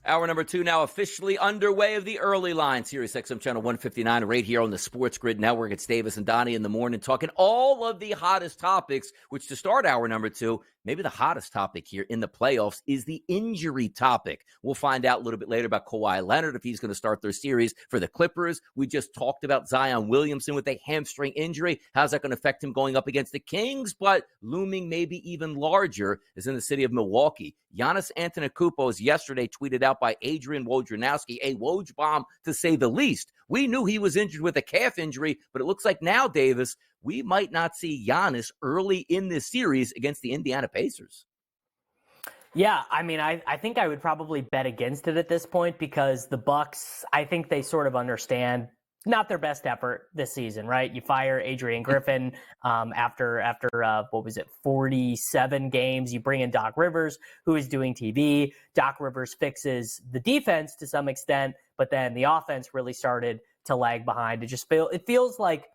Hour number 2 now officially underway of the early line. Sirius XM Channel 159 right here on the SportsGrid Network. It's Davis and Donnie in the morning talking all of the hottest topics, which to start hour number 2, maybe the hottest topic here in the playoffs is the injury topic. We'll find out a little bit later about Kawhi Leonard, if he's going to start their series for the Clippers. We just talked about Zion Williamson with a hamstring injury. How's that going to affect him going up against the Kings? But looming maybe even larger is in the city of Milwaukee. Giannis Antetokounmpo, as yesterday tweeted out by Adrian Wojnarowski, a Woj bomb to say the least. We knew he was injured with a calf injury, but it looks like now, Davis, we might not see Giannis early in this series against the Indiana Pacers. Yeah, I mean, I think I would probably bet against it at this point because the Bucks, I think they sort of understand not their best effort this season, right? You fire Adrian Griffin after 47 games. You bring in Doc Rivers, who is doing TV. Doc Rivers fixes the defense to some extent, but then the offense really started to lag behind. It feels like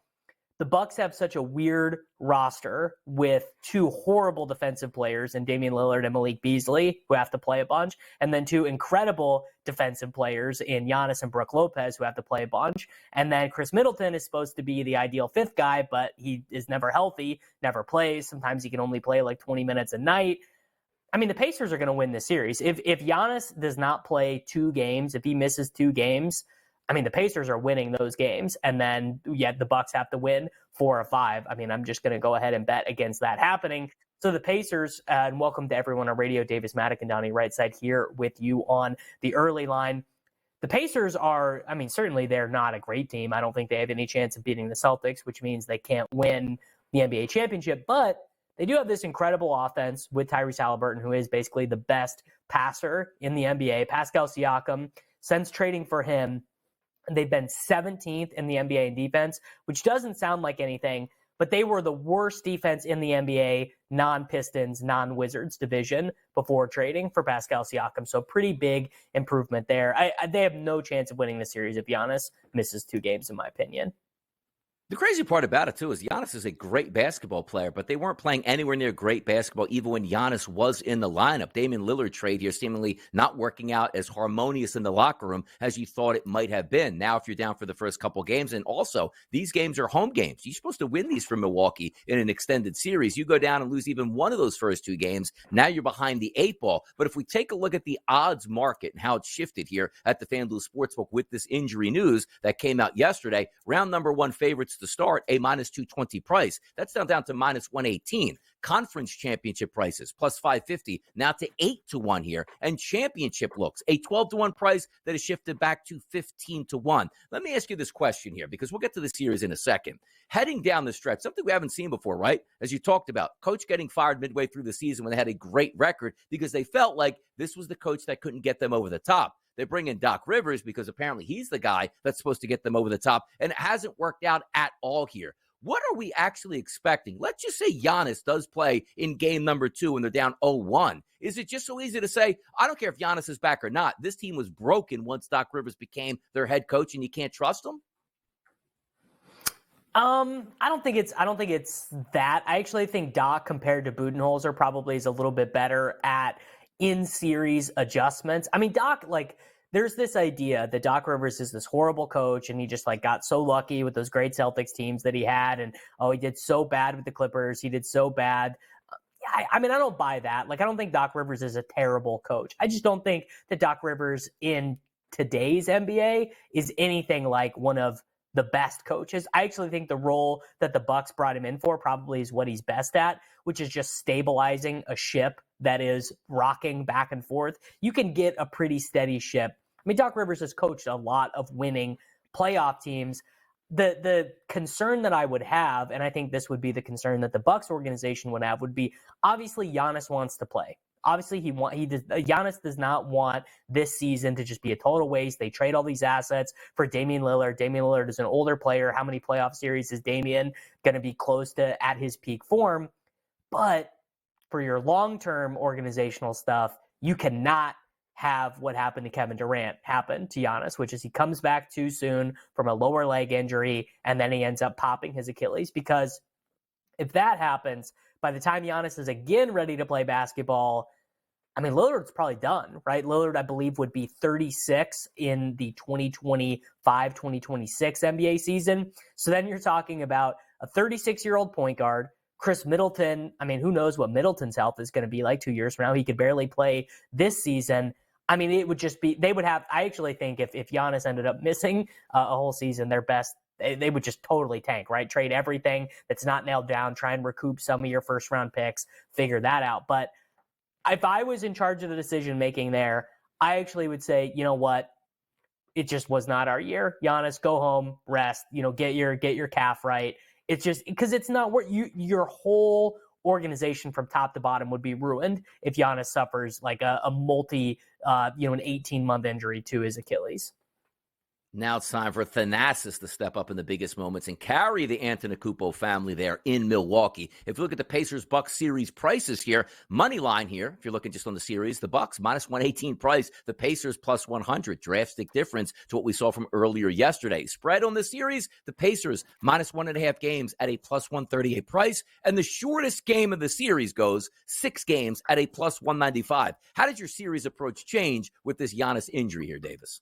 the Bucks have such a weird roster with two horrible defensive players in Damian Lillard and Malik Beasley, who have to play a bunch, and then two incredible defensive players in Yannis and Brook Lopez, who have to play a bunch. And then Chris Middleton is supposed to be the ideal fifth guy, but he is never healthy, never plays. Sometimes he can only play like 20 minutes a night. I mean, the Pacers are going to win this series. If Giannis does not play 2 games, if he misses 2 games, I mean, the Pacers are winning those games, and then yet the Bucks have to win 4 or 5. I mean, I'm just going to go ahead and bet against that happening. So the Pacers, and welcome to everyone on radio, Davis, Maddock, and Donnie right side here with you on the early line. The Pacers are, I mean, certainly they're not a great team. I don't think they have any chance of beating the Celtics, which means they can't win the NBA championship, but they do have this incredible offense with Tyrese Haliburton, who is basically the best passer in the NBA. Pascal Siakam, since trading for him, they've been 17th in the NBA in defense, which doesn't sound like anything, but they were the worst defense in the NBA, non-Pistons, non-Wizards division before trading for Pascal Siakam. So pretty big improvement there. They have no chance of winning the series if Giannis misses 2 games, in my opinion. The crazy part about it, too, is Giannis is a great basketball player, but they weren't playing anywhere near great basketball even when Giannis was in the lineup. Damian Lillard trade here seemingly not working out as harmonious in the locker room as you thought it might have been. Now, if you're down for the first couple games, and also these games are home games. You're supposed to win these for Milwaukee in an extended series. You go down and lose even one of those first 2 games. Now you're behind the 8 ball. But if we take a look at the odds market and how it's shifted here at the FanDuel Sportsbook with this injury news that came out yesterday, round number 1 favorites to start, a -220 price. That's down to -118. Conference championship prices, plus 550, now to 8-1 here. And championship looks, a 12-1 price that has shifted back to 15-1. Let me ask you this question here, because we'll get to the series in a second. Heading down the stretch, something we haven't seen before, right? As you talked about, coach getting fired midway through the season when they had a great record because they felt like this was the coach that couldn't get them over the top. They bring in Doc Rivers because apparently he's the guy that's supposed to get them over the top, and it hasn't worked out at all here. What are we actually expecting? Let's just say Giannis does play in game number 2 and they're down 0-1. Is it just so easy to say, I don't care if Giannis is back or not, this team was broken once Doc Rivers became their head coach and you can't trust him? I don't think it's that. I actually think Doc, compared to Budenholzer, probably is a little bit better at in-series adjustments. I mean, Doc, there's this idea that Doc Rivers is this horrible coach and he just got so lucky with those great Celtics teams that he had. And, he did so bad with the Clippers. He did so bad. I mean, I don't buy that. I don't think Doc Rivers is a terrible coach. I just don't think that Doc Rivers in today's NBA is anything like one of the best coaches. I actually think the role that the Bucks brought him in for probably is what he's best at, which is just stabilizing a ship that is rocking back and forth. You can get a pretty steady ship. I mean, Doc Rivers has coached a lot of winning playoff teams. The concern that I would have, and I think this would be the concern that the Bucks organization would have, would be obviously Giannis wants to play. Obviously, Giannis does not want this season to just be a total waste. They trade all these assets for Damian Lillard. Damian Lillard is an older player. How many playoff series is Damian going to be close to at his peak form? But for your long-term organizational stuff, you cannot have what happened to Kevin Durant happen to Giannis, which is he comes back too soon from a lower leg injury, and then he ends up popping his Achilles. Because if that happens, by the time Giannis is again ready to play basketball, I mean, Lillard's probably done, right? Lillard, I believe, would be 36 in the 2025-2026 NBA season. So then you're talking about a 36-year-old point guard, Chris Middleton. I mean, who knows what Middleton's health is going to be like 2 years from now? He could barely play this season. I mean, it would just be, they would have, I actually think if Giannis ended up missing a whole season, their best, they would just totally tank, right? Trade everything that's not nailed down, try and recoup some of your first round picks, figure that out. But if I was in charge of the decision making there, I actually would say, you know what? It just was not our year. Giannis, go home, rest, get your calf right. It's just because it's not what your whole organization from top to bottom would be ruined if Giannis suffers like an 18-month injury to his Achilles. Now it's time for Thanasis to step up in the biggest moments and carry the Antetokounmpo family there in Milwaukee. If you look at the Pacers-Bucks series prices here, money line here, if you're looking just on the series, the Bucks minus 118 price, the Pacers plus 100. Drastic difference to what we saw from earlier yesterday. Spread on the series, the Pacers minus 1.5 games at a plus 138 price, and the shortest game of the series goes 6 games at a plus 195. How did your series approach change with this Giannis injury here, Davis?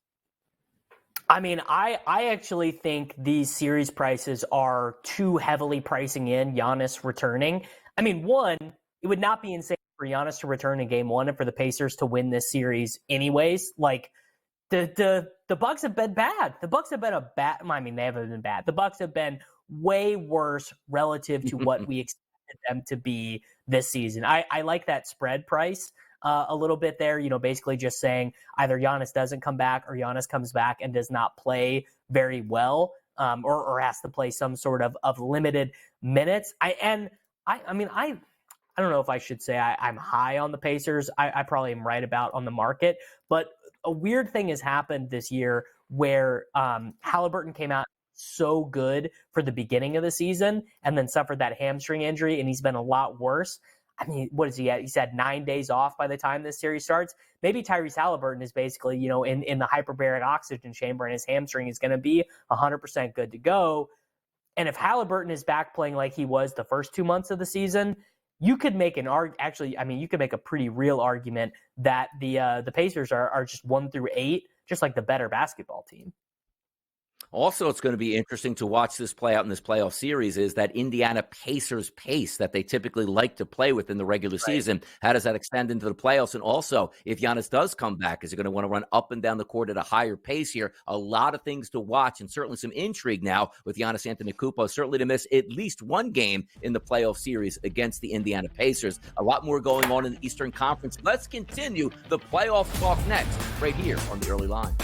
I mean, I actually think these series prices are too heavily pricing in Giannis returning. I mean, one, it would not be insane for Giannis to return in game one and for the Pacers to win this series anyways. Like, the Bucks have been bad. The Bucks have been I mean, they haven't been bad. The Bucks have been way worse relative to what we expected them to be this season. I like that spread price a little bit there, basically just saying either Giannis doesn't come back or Giannis comes back and does not play very well, or has to play some sort of limited minutes. I don't know if I should say I'm high on the Pacers. I probably am right about on the market, but a weird thing has happened this year where Haliburton came out so good for the beginning of the season and then suffered that hamstring injury, and he's been a lot worse. I mean, what is he at? He's had 9 days off by the time this series starts. Maybe Tyrese Haliburton is basically, in the hyperbaric oxygen chamber, and his hamstring is going to be 100% good to go. And if Haliburton is back playing like he was the first 2 months of the season, you could make you could make a pretty real argument that the Pacers are just 1 through 8, just like the better basketball team. Also, it's going to be interesting to watch this play out in this playoff series is that Indiana Pacers pace that they typically like to play with in the regular season. How does that extend into the playoffs? And also, if Giannis does come back, is he going to want to run up and down the court at a higher pace here? A lot of things to watch and certainly some intrigue now with Giannis Antetokounmpo, certainly to miss at least one game in the playoff series against the Indiana Pacers. A lot more going on in the Eastern Conference. Let's continue the playoff talk next, right here on the Early Line.